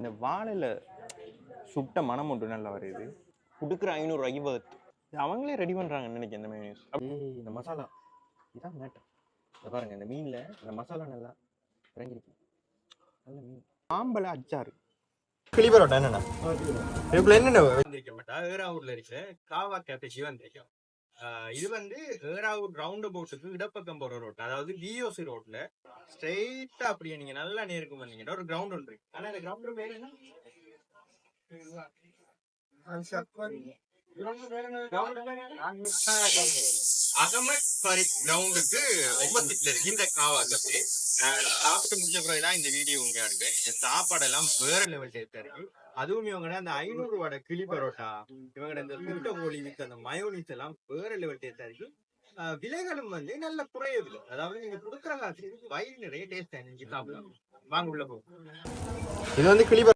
இந்த வாழையில சுட்ட மனம் ஒன்று நல்லா வருது. கொடுக்குற 500 ரூபாய்க்கு பர்த் அவங்களே ரெடி பண்றாங்கன்னு நினைக்கிறேன் இந்த மைனஸ். இந்த மசாலா இதான் மேட்டர். இதை பாருங்க, இந்த மீன்ல இந்த மசாலா நல்லா இறங்கிருக்கு. நல்ல மீன். ஆம்பளை அச்சாறு கிளிபரோட்டா என்னண்ணா இதுக்குள்ள என்னென்ன வந்திருக்க மாட்டா ஏராவூர்ல இருக்க காவா கேப்பேச்சி வந்திருக்கோம். இது வந்து ஏராவூர் ரவுண்ட் அபவுட்டுக்கு இடப்பக்கம் போற ரோட், அதாவது டிஓசி ரோட்ல ஸ்ட்ரெயிட்டா அப்படியே நீங்க நல்லா நேருக்கு வந்தீங்கன்னா ஒரு கிரவுண்ட் ஒன்று இருக்கு. ஆனா இந்த கிரவுண்ட் பேர் என்ன? அகமத் ஃபரீத் கிரவுண்டுக்கு ஆப்போசிட்ல இருக்கு இந்த காவா கேப்பே. சாப்பிட்டு முடிச்ச பிறகுதான் இந்த வீடியோ உங்க இருக்கு. சாப்பாடெல்லாம் வேற லெவல் டேஸ்டா இருக்கு. அதுவும் இவங்க அந்த 500 ரூபாய் கிளி பரோட்டா, இவங்க இந்த முட்டை கோழி வித்து அந்த மயோனிஸ் எல்லாம் வேற லெவல் டேஸ்டா இருக்கு. விலைகளும் வந்து நல்ல குறையவில்லை. அதாவது நீங்க கொடுக்குற காசு வயிறு நிறைய டேஸ்டா நீங்க சாப்பிடலாம். வாங்க உள்ள போகும். இது வந்து கிளிபர்